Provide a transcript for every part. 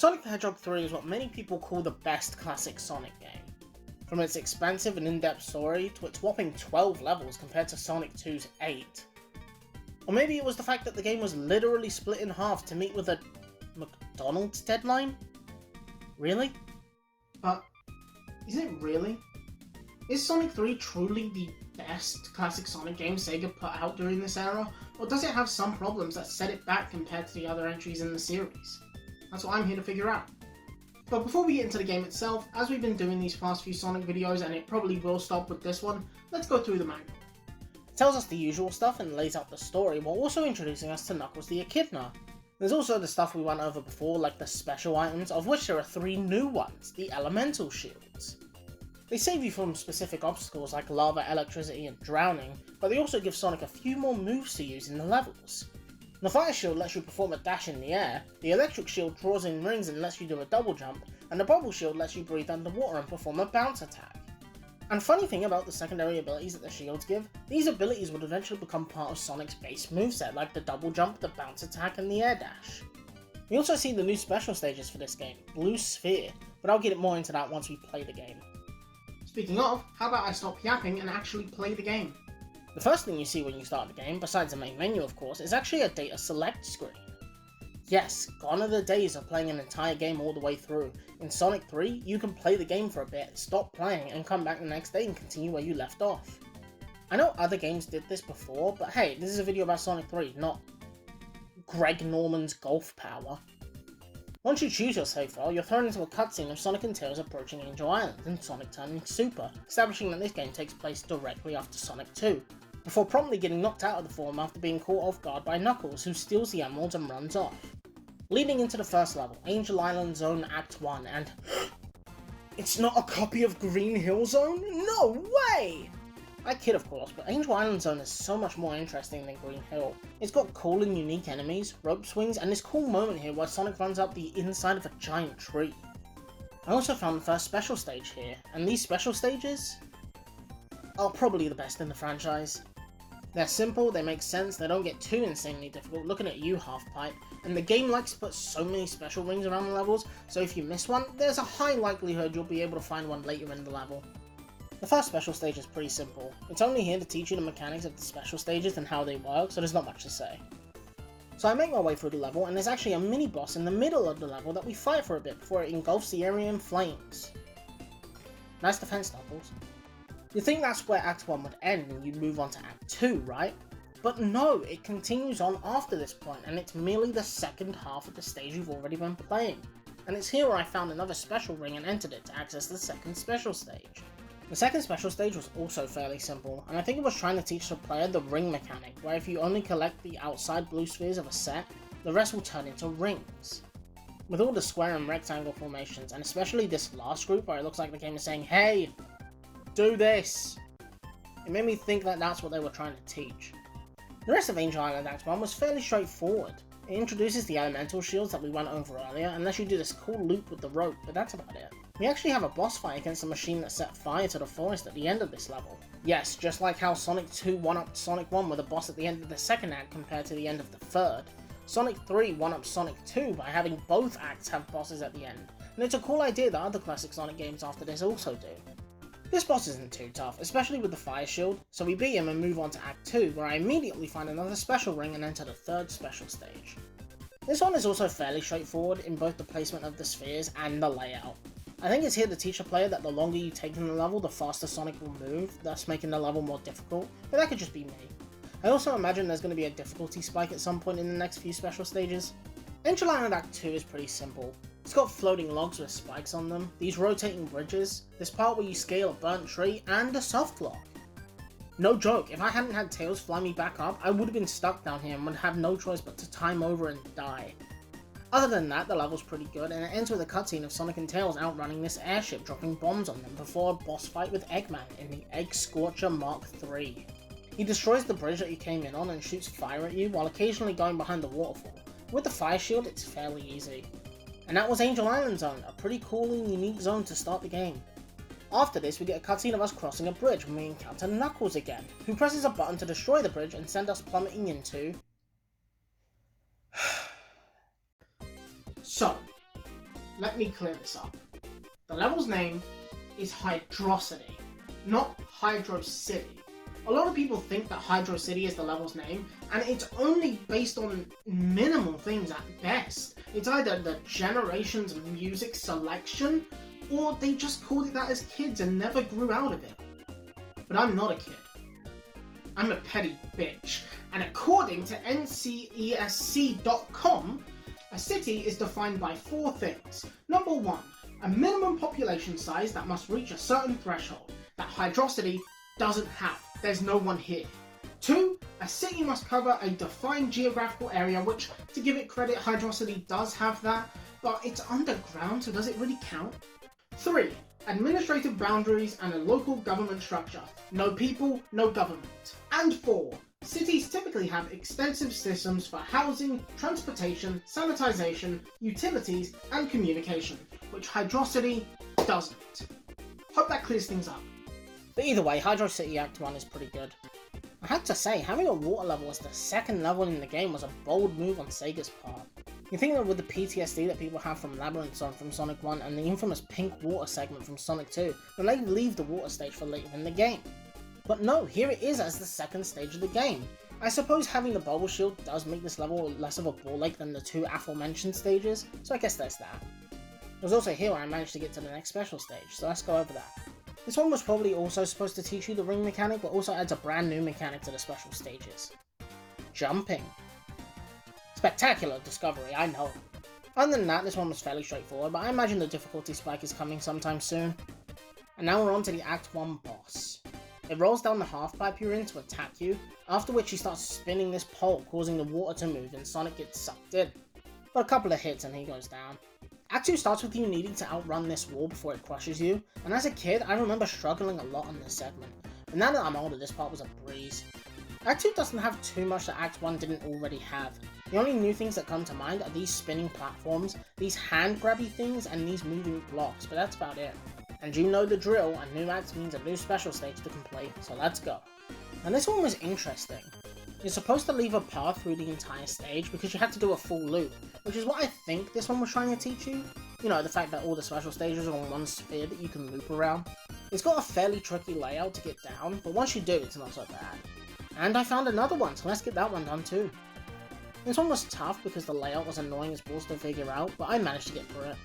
Sonic the Hedgehog 3 is what many people call the best classic Sonic game. From its expansive and in-depth story to its whopping 12 levels compared to Sonic 2's 8. Or maybe it was the fact that the game was literally split in half to meet with a McDonald's deadline? Really? But, is it really? Is Sonic 3 truly the best classic Sonic game Sega put out during this era, or does it have some problems that set it back compared to the other entries in the series? That's what I'm here to figure out. But before we get into the game itself, as we've been doing these past few Sonic videos, and it probably will stop with this one, let's go through the manual. It tells us the usual stuff and lays out the story, while also introducing us to Knuckles the Echidna. There's also the stuff we went over before, like the special items, of which there are 3 new ones, the Elemental Shields. They save you from specific obstacles like lava, electricity, and drowning, but they also give Sonic a few more moves to use in the levels. The Fire Shield lets you perform a dash in the air, the Electric Shield draws in rings and lets you do a double jump, and the Bubble Shield lets you breathe underwater and perform a bounce attack. And funny thing about the secondary abilities that the shields give, these abilities would eventually become part of Sonic's base moveset, like the double jump, the bounce attack, and the air dash. We also see the new special stages for this game, Blue Sphere, but I'll get more into that once we play the game. Speaking of, how about I stop yapping and actually play the game? The first thing you see when you start the game, besides the main menu of course, is actually a data select screen. Yes, gone are the days of playing an entire game all the way through. In Sonic 3, you can play the game for a bit, stop playing, and come back the next day and continue where you left off. I know other games did this before, but hey, this is a video about Sonic 3, not Greg Norman's golf power. Once you choose your save file, you're thrown into a cutscene of Sonic and Tails approaching Angel Island and Sonic turning Super, establishing that this game takes place directly after Sonic 2, before promptly getting knocked out of the form after being caught off guard by Knuckles, who steals the emeralds and runs off. Leading into the first level, Angel Island Zone Act 1, and it's not a copy of Green Hill Zone? No way! I kid of course, but Angel Island Zone is so much more interesting than Green Hill. It's got cool and unique enemies, rope swings, and this cool moment here where Sonic runs up the inside of a giant tree. I also found the first special stage here, and these special stages are probably the best in the franchise. They're simple, they make sense, they don't get too insanely difficult, looking at you Half-Pipe, and the game likes to put so many special rings around the levels, so if you miss one, there's a high likelihood you'll be able to find one later in the level. The first special stage is pretty simple. It's only here to teach you the mechanics of the special stages and how they work, so there's not much to say. So I make my way through the level, and there's actually a mini-boss in the middle of the level that we fight for a bit before it engulfs the area in flames. Nice defense, Knuckles. You'd think that's where Act 1 would end and you'd move on to Act 2, right? But no, it continues on after this point, and it's merely the second half of the stage you've already been playing. And it's here where I found another special ring and entered it to access the second special stage. The second special stage was also fairly simple, and I think it was trying to teach the player the ring mechanic, where if you only collect the outside blue spheres of a set, the rest will turn into rings. With all the square and rectangle formations, and especially this last group where it looks like the game is saying, hey, do this! It made me think that that's what they were trying to teach. The rest of Angel Island Act 1 was fairly straightforward. It introduces the elemental shields that we went over earlier, and lets you do this cool loop with the rope, but that's about it. We actually have a boss fight against a machine that set fire to the forest at the end of this level. Yes, just like how Sonic 2 one-upped Sonic 1 with a boss at the end of the second act compared to the end of the third, Sonic 3 one-upped Sonic 2 by having both acts have bosses at the end, and it's a cool idea that other classic Sonic games after this also do. This boss isn't too tough, especially with the Fire Shield, so we beat him and move on to Act 2, where I immediately find another special ring and enter the third special stage. This one is also fairly straightforward in both the placement of the spheres and the layout. I think it's here to teach the player that the longer you take in the level, the faster Sonic will move, thus making the level more difficult, but that could just be me. I also imagine there's going to be a difficulty spike at some point in the next few special stages. Angel Island Act 2 is pretty simple. It's got floating logs with spikes on them, these rotating bridges, this part where you scale a burnt tree, and a soft lock. No joke, if I hadn't had Tails fly me back up, I would have been stuck down here and would have no choice but to time over and die. Other than that, the level's pretty good, and it ends with a cutscene of Sonic and Tails outrunning this airship, dropping bombs on them before a boss fight with Eggman in the Egg Scorcher Mark III. He destroys the bridge that you came in on and shoots fire at you while occasionally going behind the waterfall. With the Fire Shield, it's fairly easy. And that was Angel Island Zone, a pretty cool and unique zone to start the game. After this, we get a cutscene of us crossing a bridge when we encounter Knuckles again, who presses a button to destroy the bridge and send us plummeting into... So, let me clear this up. The level's name is Hydrocity, not Hydrocity. A lot of people think that Hydrocity is the level's name, and it's only based on minimal things at best. It's either the generation's music selection, or they just called it that as kids and never grew out of it. But I'm not a kid. I'm a petty bitch, and according to ncesc.com, a city is defined by 4 things. Number 1, a minimum population size that must reach a certain threshold that Hydrocity doesn't have. There's no one here. 2, a city must cover a defined geographical area, which, to give it credit, Hydrocity does have that, but it's underground, so does it really count? 3, administrative boundaries and a local government structure. No people, no government. And 4, cities typically have extensive systems for housing, transportation, sanitization, utilities, and communication, which Hydrocity doesn't. Hope that clears things up. But either way, Hydrocity Act 1 is pretty good. I have to say, having a water level as the second level in the game was a bold move on Sega's part. You think that with the PTSD that people have from Labyrinth Zone from Sonic 1 and the infamous pink water segment from Sonic 2, then they leave the water stage for later in the game. But no, here it is as the second stage of the game. I suppose having the bubble shield does make this level less of a ball lake than the 2 aforementioned stages, so I guess there's that. It was also here where I managed to get to the next special stage, so let's go over that. This one was probably also supposed to teach you the ring mechanic, but also adds a brand new mechanic to the special stages. Jumping. Spectacular discovery, I know. Other than that, this one was fairly straightforward, but I imagine the difficulty spike is coming sometime soon. And now we're on to the Act 1 boss. It rolls down the half pipe you're in to attack you, after which he starts spinning this pole, causing the water to move and Sonic gets sucked in. But a couple of hits and he goes down. Act 2 starts with you needing to outrun this wall before it crushes you, and as a kid I remember struggling a lot on this segment, but now that I'm older this part was a breeze. Act 2 doesn't have too much that Act 1 didn't already have. The only new things that come to mind are these spinning platforms, these hand grabby things, and these moving blocks, but that's about it. And you know the drill, a new act means a new special stage to complete, so let's go. And this one was interesting. You're supposed to leave a path through the entire stage because you have to do a full loop, which is what I think this one was trying to teach you. You know, the fact that all the special stages are on one sphere that you can loop around. It's got a fairly tricky layout to get down, but once you do, it's not so bad. And I found another one, so let's get that one done too. This one was tough because the layout was annoying as balls to figure out, but I managed to get through it.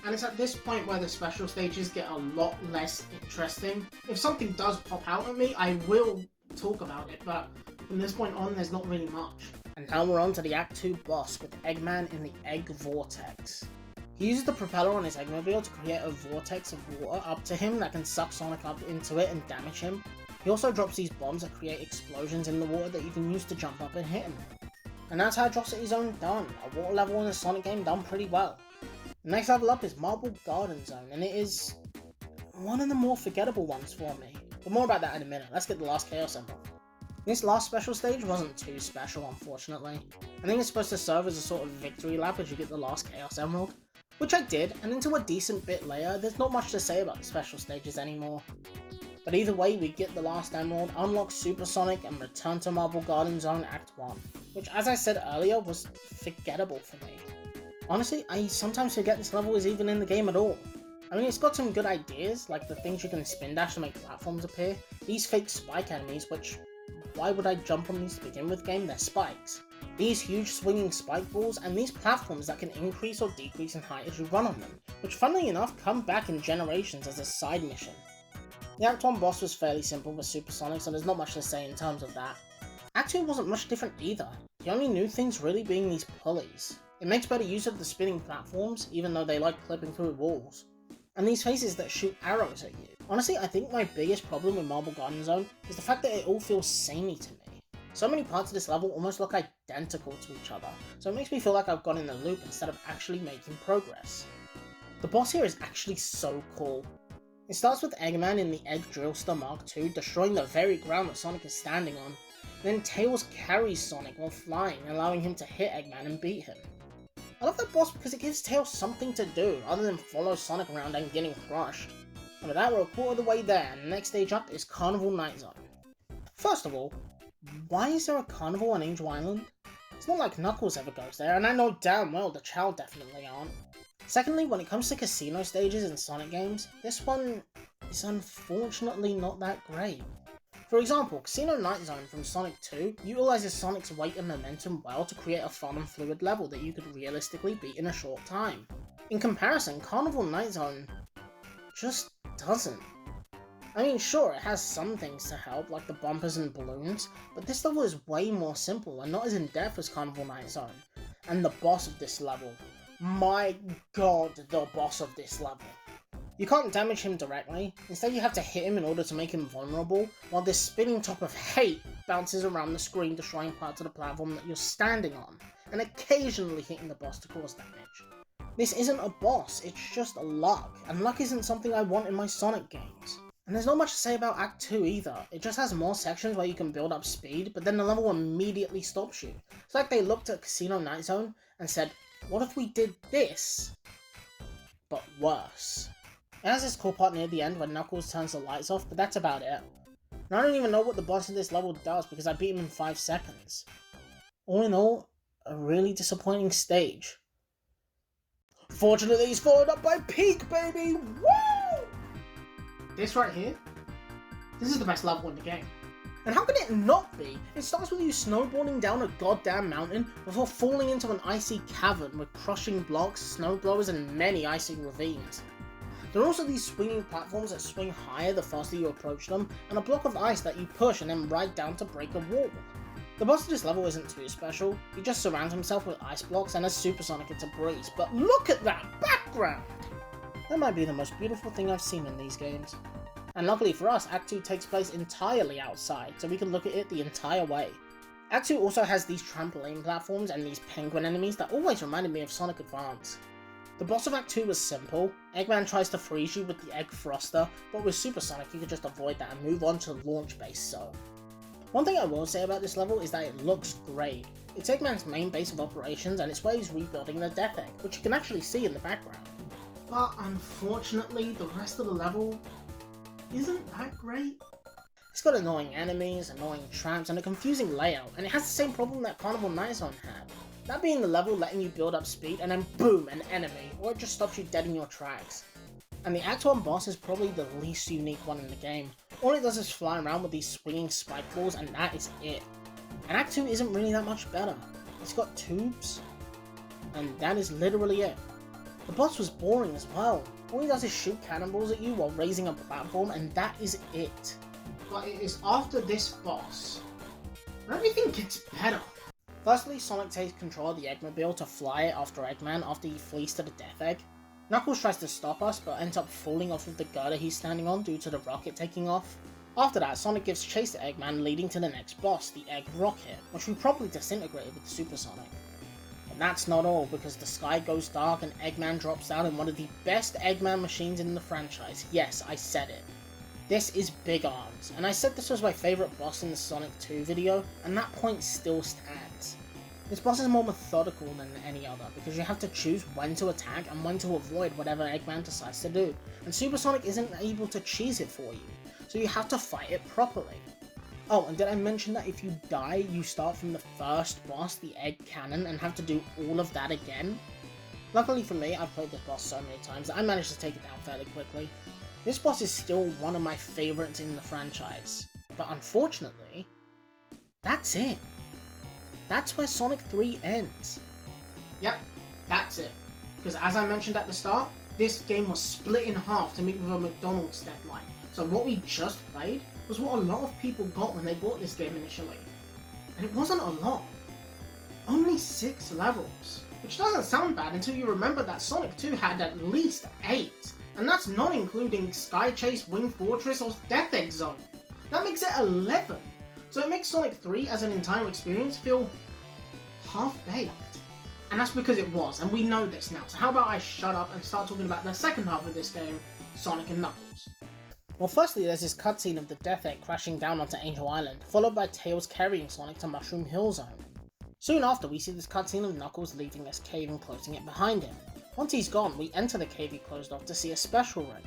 And it's at this point where the special stages get a lot less interesting. If something does pop out at me, I will talk about it, but from this point on, there's not really much. And now we're on to the Act 2 boss with Eggman in the Egg Vortex. He uses the propeller on his Eggmobile to create a vortex of water up to him that can suck Sonic up into it and damage him. He also drops these bombs that create explosions in the water that you can use to jump up and hit him. And that's Hydrocity Zone done, a water level in a Sonic game done pretty well. The next level up is Marble Garden Zone, and it is one of the more forgettable ones for me. But more about that in a minute, let's get the last Chaos Emerald. This last special stage wasn't too special, unfortunately. I think it's supposed to serve as a sort of victory lap as you get the last Chaos Emerald, which I did, and until a decent bit later, there's not much to say about the special stages anymore. But either way, we get the last Emerald, unlock Super Sonic, and return to Marble Garden Zone Act 1, which as I said earlier, was forgettable for me. Honestly, I sometimes forget this level is even in the game at all. I mean, it's got some good ideas, like the things you can spin dash to make platforms appear, these fake spike enemies, which, why would I jump on these to begin with game? They're spikes. These huge swinging spike balls, and these platforms that can increase or decrease in height as you run on them, which funnily enough come back in Generations as a side mission. The Act 1 boss was fairly simple with Super Sonic, so there's not much to say in terms of that. Act 2 wasn't much different either, the only new things really being these pulleys. It makes better use of the spinning platforms, even though they like clipping through walls. And these faces that shoot arrows at you. Honestly, I think my biggest problem with Marble Garden Zone is the fact that it all feels samey to me. So many parts of this level almost look identical to each other, so it makes me feel like I've gone in a loop instead of actually making progress. The boss here is actually so cool. It starts with Eggman in the Egg Drillster Mark II destroying the very ground that Sonic is standing on. Then Tails carries Sonic while flying, allowing him to hit Eggman and beat him. I love that boss because it gives Tails something to do, other than follow Sonic around and getting crushed. And with that, we're a quarter of the way there, and the next stage up is Carnival Night Zone. First of all, why is there a carnival on Angel Island? It's not like Knuckles ever goes there, and I know damn well the Chow definitely aren't. Secondly, when it comes to casino stages in Sonic games, this one is unfortunately not that great. For example, Casino Night Zone from Sonic 2 utilizes Sonic's weight and momentum well to create a fun and fluid level that you could realistically beat in a short time. In comparison, Carnival Night Zone just doesn't. I mean, sure, it has some things to help, like the bumpers and balloons, but this level is way more simple and not as in-depth as Carnival Night Zone. And the boss of this level, my god, the boss of this level. You can't damage him directly, instead you have to hit him in order to make him vulnerable, while this spinning top of hate bounces around the screen, destroying parts of the platform that you're standing on, and occasionally hitting the boss to cause damage. This isn't a boss, it's just luck, and luck isn't something I want in my Sonic games. And there's not much to say about Act 2 either, it just has more sections where you can build up speed, but then the level immediately stops you. It's like they looked at Casino Night Zone and said, what if we did this, but worse? It has this cool part near the end when Knuckles turns the lights off, but that's about it. And I don't even know what the boss of this level does because I beat him in 5 seconds. All in all, a really disappointing stage. Fortunately, he's followed up by Peak, baby! Woo! This right here, this is the best level in the game. And how can it not be? It starts with you snowboarding down a goddamn mountain before falling into an icy cavern with crushing blocks, snow blowers, and many icy ravines. There are also these swinging platforms that swing higher the faster you approach them, and a block of ice that you push and then ride down to break a wall. The boss of this level isn't too special, he just surrounds himself with ice blocks and as Supersonic it's a breeze, but look at that background! That might be the most beautiful thing I've seen in these games. And luckily for us, Act 2 takes place entirely outside, so we can look at it the entire way. Act 2 also has these trampoline platforms and these penguin enemies that always reminded me of Sonic Advance. The boss of Act 2 was simple. Eggman tries to freeze you with the Egg Thruster, but with Supersonic you can just avoid that and move on to the launch base zone. One thing I will say about this level is that it looks great. It's Eggman's main base of operations and it's where he's rebuilding the Death Egg, which you can actually see in the background. But unfortunately, the rest of the level isn't that great. It's got annoying enemies, annoying traps, and a confusing layout, and it has the same problem that Carnival Night Zone had. That being the level letting you build up speed and then boom, an enemy, or it just stops you dead in your tracks. And the Act 1 boss is probably the least unique one in the game. All it does is fly around with these swinging spike balls and that is it. And Act 2 isn't really that much better. It's got tubes, and that is literally it. The boss was boring as well. All he does is shoot cannonballs at you while raising a platform and that is it. But it is after this boss that everything gets better. Firstly, Sonic takes control of the Eggmobile to fly it after Eggman after he flees to the Death Egg. Knuckles tries to stop us but ends up falling off of the girder he's standing on due to the rocket taking off. After that, Sonic gives chase to Eggman, leading to the next boss, the Egg Rocket, which we probably disintegrated with Supersonic. And that's not all, because the sky goes dark and Eggman drops down in one of the best Eggman machines in the franchise. Yes, I said it. This is Big Arms, and I said this was my favourite boss in the Sonic 2 video, and that point still stands. This boss is more methodical than any other, because you have to choose when to attack and when to avoid whatever Eggman decides to do, and Supersonic isn't able to cheese it for you, so you have to fight it properly. Oh, and did I mention that if you die, you start from the first boss, the Egg Cannon, and have to do all of that again? Luckily for me, I've played this boss so many times that I managed to take it down fairly quickly. This boss is still one of my favourites in the franchise, but unfortunately, that's it. That's where Sonic 3 ends. Yep, that's it. Because as I mentioned at the start, this game was split in half to meet with a McDonald's deadline. So what we just played was what a lot of people got when they bought this game initially. And it wasn't a lot. Only 6 levels. Which doesn't sound bad until you remember that Sonic 2 had at least 8. And that's not including Sky Chase, Wing Fortress, or Death Egg Zone. That makes it 11. So it makes Sonic 3 as an entire experience feel half-baked. And that's because it was, and we know this now. So how about I shut up and start talking about the second half of this game, Sonic and Knuckles. Well, firstly there's this cutscene of the Death Egg crashing down onto Angel Island, followed by Tails carrying Sonic to Mushroom Hill Zone. Soon after, we see this cutscene of Knuckles leaving this cave and closing it behind him. Once he's gone, we enter the cave he closed off to see a special room.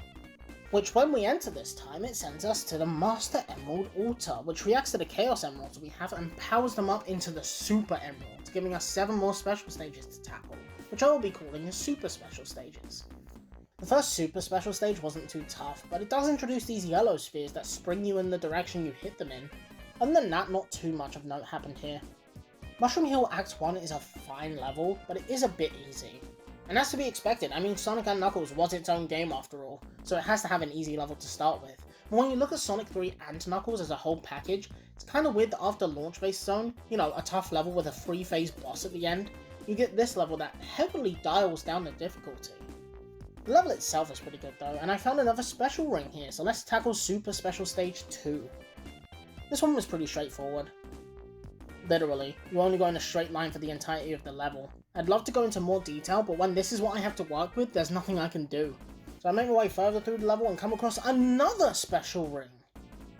Which when we enter this time, it sends us to the Master Emerald Altar, which reacts to the Chaos Emeralds we have and powers them up into the Super Emeralds, giving us 7 more special stages to tackle. which I will be calling the Super Special Stages. The first Super Special Stage wasn't too tough, but it does introduce these yellow spheres that spring you in the direction you hit them in. Other than that, not too much of note happened here. Mushroom Hill Act 1 is a fine level, but it is a bit easy. And that's to be expected. I mean, Sonic and Knuckles was its own game after all, so it has to have an easy level to start with. But when you look at Sonic 3 and Knuckles as a whole package, it's kinda weird that after Launch-Based Zone, you know, a tough level with a 3-phase boss at the end, you get this level that heavily dials down the difficulty. The level itself is pretty good though, and I found another special ring here, so let's tackle Super Special Stage 2. This one was pretty straightforward. Literally, you only go in a straight line for the entirety of the level. I'd love to go into more detail, but when this is what I have to work with, there's nothing I can do. So I make my way further through the level and come across another special ring.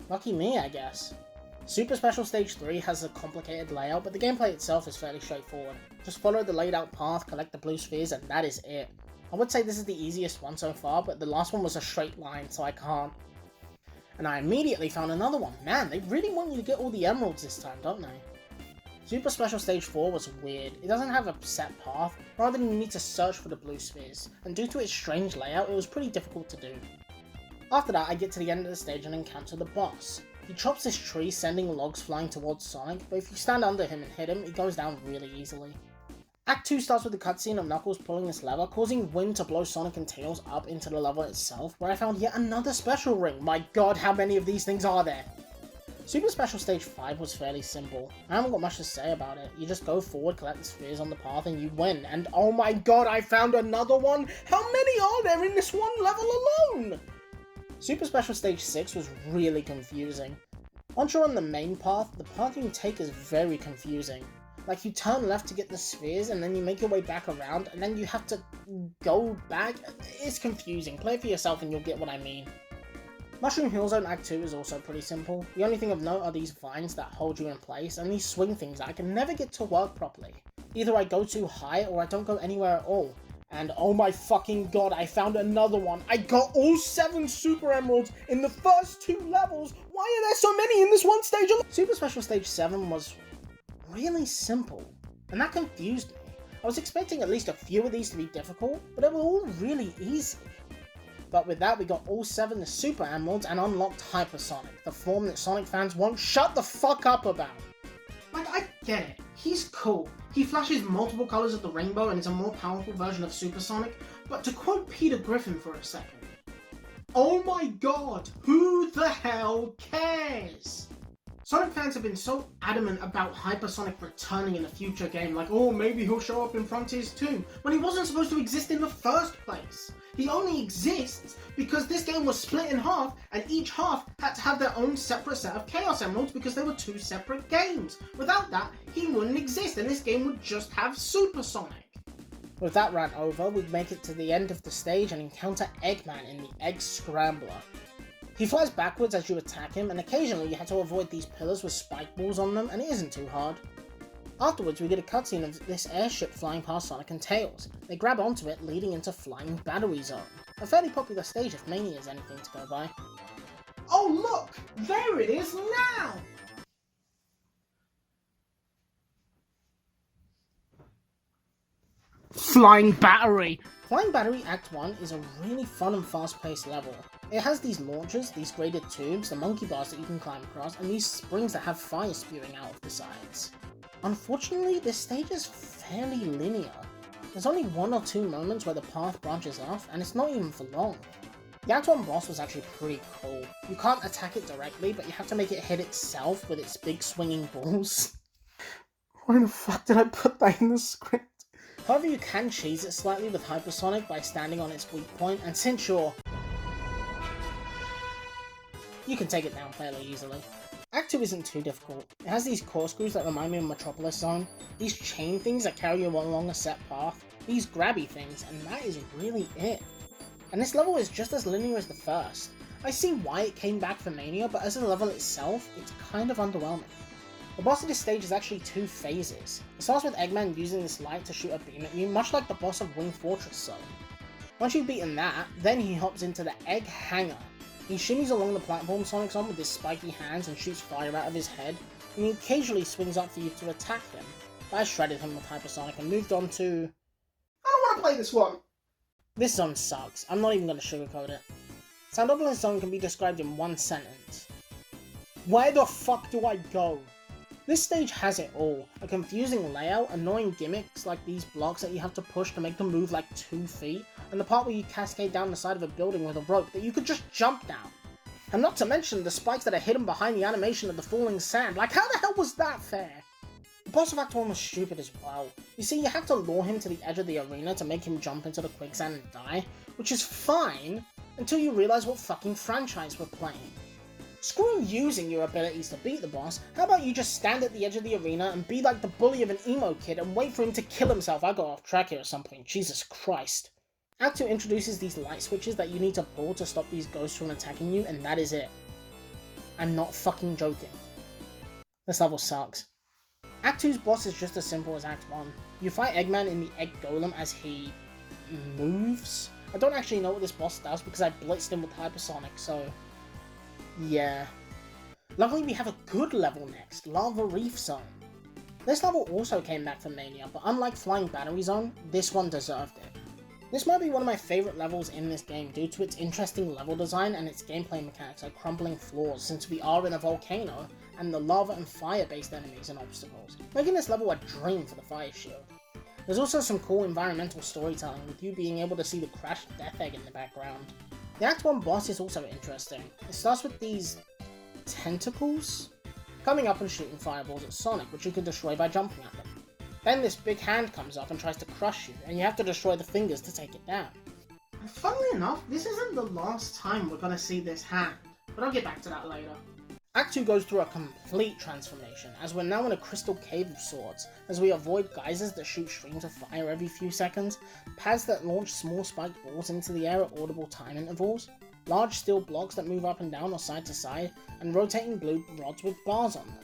Lucky me, I guess. Super Special Stage 3 has a complicated layout, but the gameplay itself is fairly straightforward. Just follow the laid out path, collect the blue spheres, and that is it. I would say this is the easiest one so far, but the last one was a straight line, so I can't. And I immediately found another one. Man, they really want you to get all the emeralds this time, don't they? Super Special Stage 4 was weird. It doesn't have a set path, rather than you need to search for the blue spheres, and due to its strange layout, it was pretty difficult to do. After that, I get to the end of the stage and encounter the boss. He chops this tree, sending logs flying towards Sonic, but if you stand under him and hit him, he goes down really easily. Act 2 starts with the cutscene of Knuckles pulling this lever, causing wind to blow Sonic and Tails up into the level itself, where I found yet another special ring. My god, how many of these things are there? Super Special Stage 5 was fairly simple. I haven't got much to say about it. You just go forward, collect the spheres on the path, and you win. And oh my god, I found another one! How many are there in this one level alone? Super Special Stage 6 was really confusing. Once you're on the main path, the path you take is very confusing. Like, you turn left to get the spheres, and then you make your way back around, and then you have to go back. It's confusing. Play it for yourself and you'll get what I mean. Mushroom Hill Zone Act 2 is also pretty simple. The only thing of note are these vines that hold you in place, and these swing things that I can never get to work properly. Either I go too high, or I don't go anywhere at all. And oh my fucking god, I found another one! I got all 7 Super Emeralds in the first 2 levels! Why are there so many in this one stage? Super Special Stage 7 was really simple, and that confused me. I was expecting at least a few of these to be difficult, but they were all really easy. But with that, we got all 7 the Super Emeralds and unlocked Hypersonic, the form that Sonic fans won't shut the fuck up about. Like, I get it, he's cool. He flashes multiple colours of the rainbow and is a more powerful version of Super Sonic, but to quote Peter Griffin for a second, oh my god, who the hell cares? Sonic fans have been so adamant about Hypersonic returning in a future game, like, oh, maybe he'll show up in Frontiers 2, when he wasn't supposed to exist in the first place. He only exists because this game was split in half, and each half had to have their own separate set of Chaos Emeralds because they were 2 separate games. Without that, he wouldn't exist, and this game would just have Super Sonic. With that rant over, we make it to the end of the stage and encounter Eggman in the Egg Scrambler. He flies backwards as you attack him, and occasionally you have to avoid these pillars with spike balls on them, and it isn't too hard. Afterwards, we get a cutscene of this airship flying past Sonic and Tails. They grab onto it, leading into Flying Battery Zone, a fairly popular stage if Mania is anything to go by. Oh look! There it is now! Flying Battery! Flying Battery Act 1 is a really fun and fast-paced level. It has these launchers, these graded tubes, the monkey bars that you can climb across, and these springs that have fire spewing out of the sides. Unfortunately, this stage is fairly linear. There's only 1 or 2 moments where the path branches off, and it's not even for long. The Act 1 boss was actually pretty cool. You can't attack it directly, but you have to make it hit itself with its big swinging balls. Why the fuck did I put that in the script? However, you can cheese it slightly with Hypersonic by standing on its weak point, and since you're... you can take it down fairly easily. Act 2 isn't too difficult. It has these corkscrews that remind me of Metropolis Zone, these chain things that carry you along a set path, these grabby things, and that is really it. And this level is just as linear as the first. I see why it came back for Mania, but as a level itself, it's kind of underwhelming. The boss of this stage is actually 2 phases. It starts with Eggman using this light to shoot a beam at you, much like the boss of Wing Fortress Zone. Once you've beaten that, then he hops into the Egg Hangar. He shimmies along the platform Sonic's on with his spiky hands and shoots fire out of his head, and he occasionally swings up for you to attack him. But I shredded him with Hypersonic and moved on to... want to play this one! This zone sucks. I'm not even going to sugarcoat it. Sandopolis Zone can be described in one sentence. Where the fuck do I go? This stage has it all. A confusing layout, annoying gimmicks like these blocks that you have to push to make them move like 2 feet, and the part where you cascade down the side of a building with a rope that you could just jump down. And not to mention the spikes that are hidden behind the animation of the falling sand. Like, how the hell was that fair? The boss of Act 1 was stupid as well. You see, you have to lure him to the edge of the arena to make him jump into the quicksand and die, which is fine, until you realise what fucking franchise we're playing. Screw using your abilities to beat the boss, how about you just stand at the edge of the arena and be like the bully of an emo kid and wait for him to kill himself? I got off track here at some point, Jesus Christ. Act 2 introduces these light switches that you need to pull to stop these ghosts from attacking you, and that is it. I'm not fucking joking. This level sucks. Act 2's boss is just as simple as Act 1. You fight Eggman in the Egg Golem as he moves. I don't actually know what this boss does because I blitzed him with Hypersonic, so yeah. Luckily we have a good level next, Lava Reef Zone. This level also came back from Mania, but unlike Flying Battery Zone, this one deserved it. This might be one of my favourite levels in this game due to its interesting level design and its gameplay mechanics like crumbling floors, since we are in a volcano, and the lava and fire based enemies and obstacles, making this level a dream for the fire shield. There's also some cool environmental storytelling, with you being able to see the crashed Death Egg in the background. The Act 1 boss is also interesting. It starts with these tentacles coming up and shooting fireballs at Sonic, which you can destroy by jumping at them. Then this big hand comes up and tries to crush you, and you have to destroy the fingers to take it down. And funnily enough, this isn't the last time we're gonna see this hand, but I'll get back to that later. Act 2 goes through a complete transformation, as we're now in a crystal cave of sorts, as we avoid geysers that shoot streams of fire every few seconds, pads that launch small spiked balls into the air at audible time intervals, large steel blocks that move up and down or side to side, and rotating blue rods with bars on them.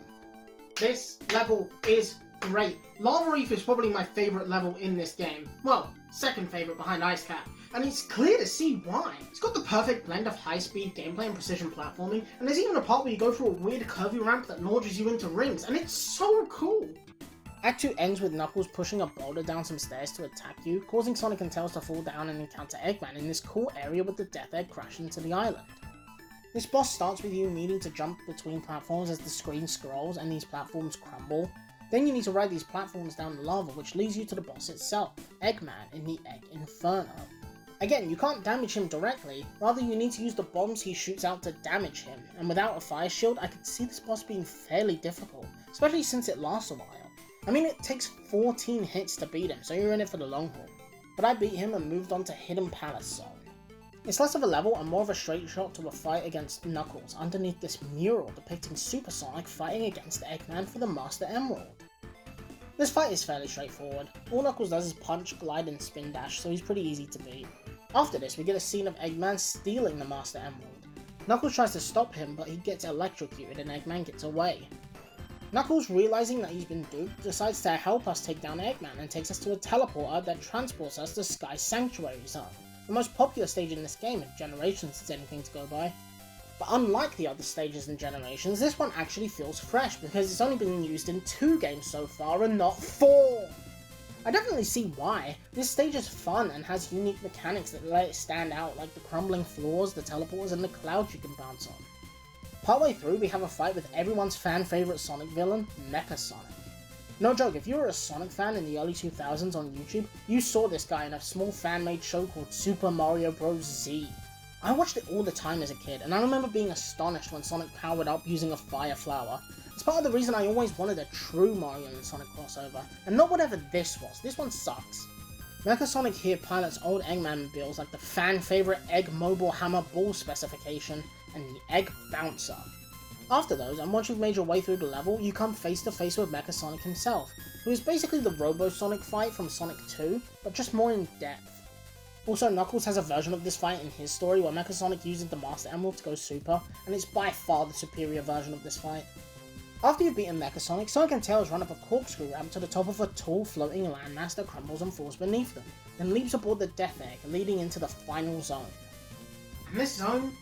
This level is great. Lava Reef is probably my favourite level in this game. Well, second favourite behind Ice Cap. And it's clear to see why. It's got the perfect blend of high-speed gameplay and precision platforming, and there's even a part where you go through a weird curvy ramp that launches you into rings, and it's so cool! Act 2 ends with Knuckles pushing a boulder down some stairs to attack you, causing Sonic and Tails to fall down and encounter Eggman in this cool area with the Death Egg crashing into the island. This boss starts with you needing to jump between platforms as the screen scrolls and these platforms crumble. Then you need to ride these platforms down the lava, which leads you to the boss itself, Eggman in the Egg Inferno. Again, you can't damage him directly, rather you need to use the bombs he shoots out to damage him, and without a fire shield I could see this boss being fairly difficult, especially since it lasts a while. I mean, it takes 14 hits to beat him, so you're in it for the long haul. But I beat him and moved on to Hidden Palace Zone. It's less of a level and more of a straight shot to a fight against Knuckles underneath this mural depicting Super Sonic fighting against Eggman for the Master Emerald. This fight is fairly straightforward. All Knuckles does is punch, glide and spin dash, so he's pretty easy to beat. After this, we get a scene of Eggman stealing the Master Emerald. Knuckles tries to stop him, but he gets electrocuted and Eggman gets away. Knuckles, realizing that he's been duped, decides to help us take down Eggman and takes us to a teleporter that transports us to Sky Sanctuary Zone, the most popular stage in this game if Generations is anything to go by. But unlike the other stages in Generations, this one actually feels fresh because it's only been used in 2 games so far and not 4! I definitely see why. This stage is fun and has unique mechanics that let it stand out, like the crumbling floors, the teleporters and the clouds you can bounce on. Partway through we have a fight with everyone's fan favourite Sonic villain, Mecha Sonic. No joke, if you were a Sonic fan in the early 2000s on YouTube, you saw this guy in a small fan-made show called Super Mario Bros. Z. I watched it all the time as a kid, and I remember being astonished when Sonic powered up using a fire flower. It's part of the reason I always wanted a true Mario and Sonic crossover, and not whatever this was. This one sucks. Mecha Sonic here pilots old Eggman builds like the fan favourite Egg Mobile Hammer Ball specification and the Egg Bouncer. After those, and once you've made your way through the level, you come face to face with Mecha Sonic himself, who is basically the Robo Sonic fight from Sonic 2, but just more in depth. Also, Knuckles has a version of this fight in his story where Mecha Sonic uses the Master Emerald to go super, and it's by far the superior version of this fight. After you've beaten Mecha Sonic, Sonic and Tails run up a corkscrew ramp to the top of a tall floating landmass that crumbles and falls beneath them, then leaps aboard the Death Egg, leading into the final zone. And this zone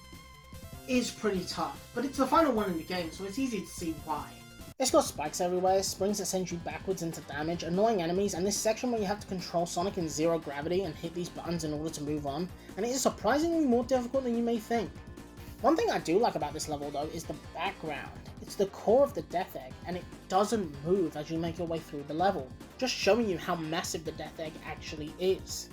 is pretty tough, but it's the final one in the game, so it's easy to see why. It's got spikes everywhere, springs that send you backwards into damage, annoying enemies, and this section where you have to control Sonic in zero gravity and hit these buttons in order to move on, and it is surprisingly more difficult than you may think. One thing I do like about this level though is the background. It's the core of the Death Egg, and it doesn't move as you make your way through the level, just showing you how massive the Death Egg actually is.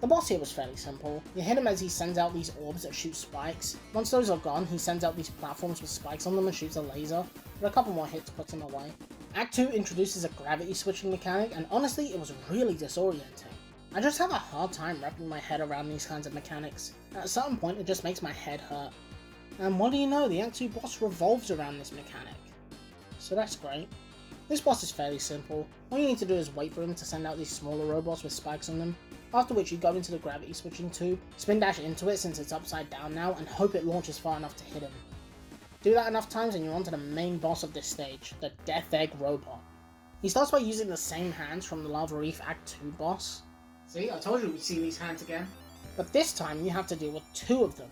The boss here was fairly simple. You hit him as he sends out these orbs that shoot spikes. Once those are gone, he sends out these platforms with spikes on them and shoots a laser, but a couple more hits puts him away. Act 2 introduces a gravity switching mechanic, and honestly it was really disorienting. I just have a hard time wrapping my head around these kinds of mechanics. At a certain point it just makes my head hurt. And what do you know, the Act 2 boss revolves around this mechanic. So that's great. This boss is fairly simple. All you need to do is wait for him to send out these smaller robots with spikes on them, after which you go into the gravity switching tube, spin dash into it since it's upside down now, and hope it launches far enough to hit him. Do that enough times and you're onto the main boss of this stage, the Death Egg Robot. He starts by using the same hands from the Lava Reef Act 2 boss. See, I told you we'd see these hands again. But this time you have to deal with two of them.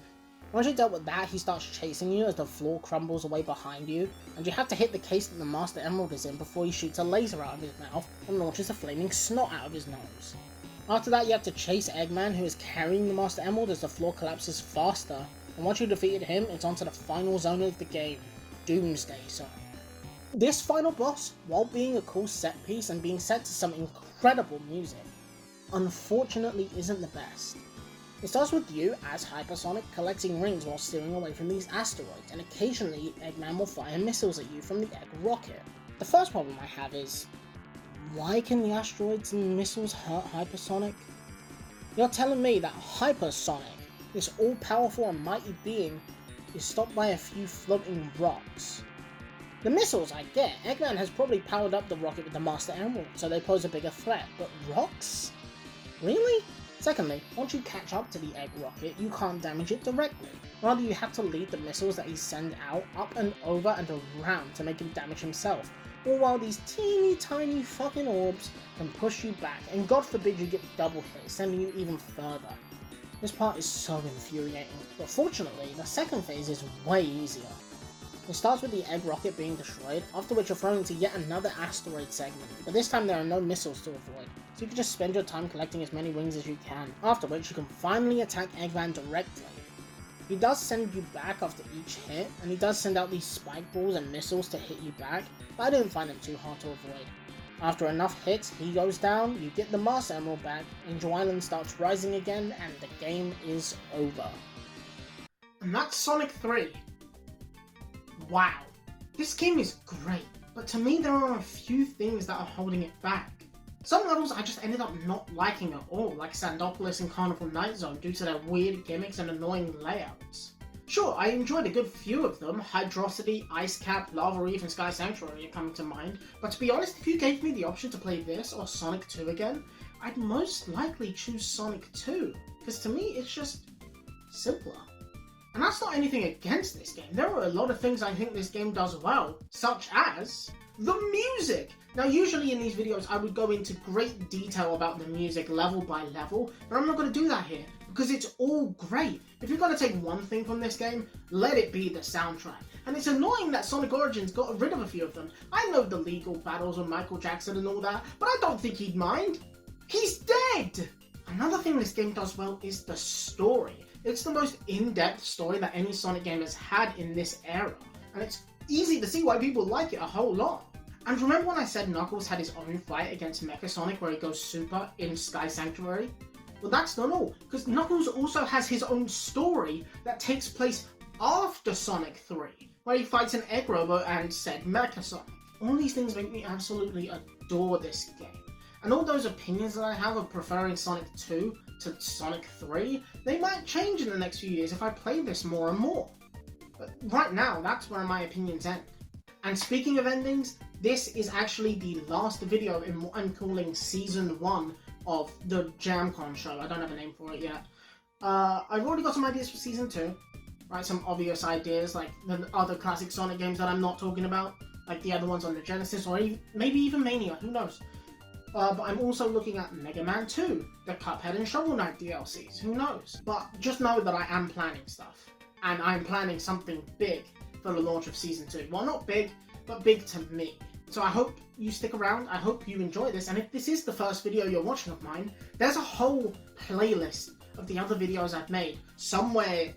Once you've dealt with that, he starts chasing you as the floor crumbles away behind you, and you have to hit the case that the Master Emerald is in before he shoots a laser out of his mouth and launches a flaming snot out of his nose. After that, you have to chase Eggman, who is carrying the Master Emerald as the floor collapses faster, and once you defeated him, it's onto the final zone of the game, Doomsday Zone. This final boss, while being a cool set piece and being set to some incredible music, unfortunately isn't the best. It starts with you, as Hypersonic, collecting rings while steering away from these asteroids, and occasionally Eggman will fire missiles at you from the Egg Rocket. The first problem I have is, why can the asteroids and missiles hurt Hypersonic? You're telling me that Hypersonic, this all-powerful and mighty being, is stopped by a few floating rocks? The missiles I get, Eggman has probably powered up the rocket with the Master Emerald, so they pose a bigger threat, but rocks? Really? Secondly, once you catch up to the Egg Rocket, you can't damage it directly. Rather, you have to lead the missiles that he sends out up and over and around to make him damage himself, all while these teeny tiny fucking orbs can push you back, and God forbid you get double hit, sending you even further. This part is so infuriating, but fortunately, the second phase is way easier. It starts with the Egg Rocket being destroyed, after which you're thrown into yet another asteroid segment, but this time there are no missiles to avoid, so you can just spend your time collecting as many rings as you can, after which you can finally attack Eggman directly. He does send you back after each hit, and he does send out these spike balls and missiles to hit you back, but I didn't find them too hard to avoid. After enough hits, he goes down, you get the Master Emerald back, Angel Island starts rising again, and the game is over. And that's Sonic 3. Wow. This game is great, but to me there are a few things that are holding it back. Some levels I just ended up not liking at all, like Sandopolis and Carnival Night Zone due to their weird gimmicks and annoying layouts. Sure, I enjoyed a good few of them, Hydrocity, Ice Cap, Lava Reef and Sky Sanctuary are coming to mind, but to be honest, if you gave me the option to play this or Sonic 2 again, I'd most likely choose Sonic 2, because to me it's just simpler. And that's not anything against this game, there are a lot of things I think this game does well, such as the music! Now usually in these videos I would go into great detail about the music level by level, but I'm not going to do that here, because it's all great. If you're going to take one thing from this game, let it be the soundtrack. And it's annoying that Sonic Origins got rid of a few of them. I know the legal battles with Michael Jackson and all that, but I don't think he'd mind. He's dead! Another thing this game does well is the story. It's the most in-depth story that any Sonic game has had in this era, and it's easy to see why people like it a whole lot. And remember when I said Knuckles had his own fight against Mecha Sonic where he goes super in Sky Sanctuary? Well, that's not all, because Knuckles also has his own story that takes place after Sonic 3, where he fights an Egg Robot and said Mecha Sonic. All these things make me absolutely adore this game. And all those opinions that I have of preferring Sonic 2 to Sonic 3, they might change in the next few years if I play this more and more. But right now, that's where my opinions end. And speaking of endings, this is actually the last video in what I'm calling Season 1 of the Jamcon show. I don't have a name for it yet. I've already got some ideas for Season 2. Right, some obvious ideas, like the other classic Sonic games that I'm not talking about, like the other ones on the Genesis, or maybe even Mania, who knows. But I'm also looking at Mega Man 2, the Cuphead and Shovel Knight DLCs, who knows. But just know that I am planning stuff. And I'm planning something big for the launch of Season 2. Well, not big, but big to me. So I hope you stick around, I hope you enjoy this, and if this is the first video you're watching of mine, there's a whole playlist of the other videos I've made somewhere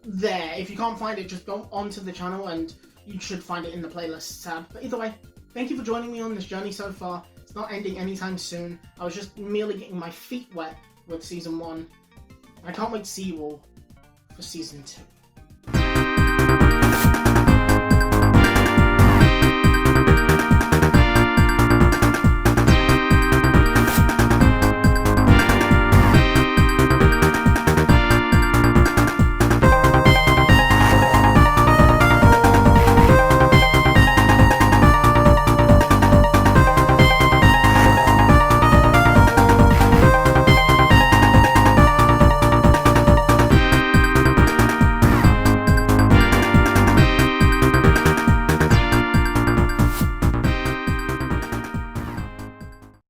there. If you can't find it, just go onto the channel and you should find it in the playlist tab. But either way, thank you for joining me on this journey so far. It's not ending anytime soon. I was just merely getting my feet wet with Season 1. I can't wait to see you all for Season 2.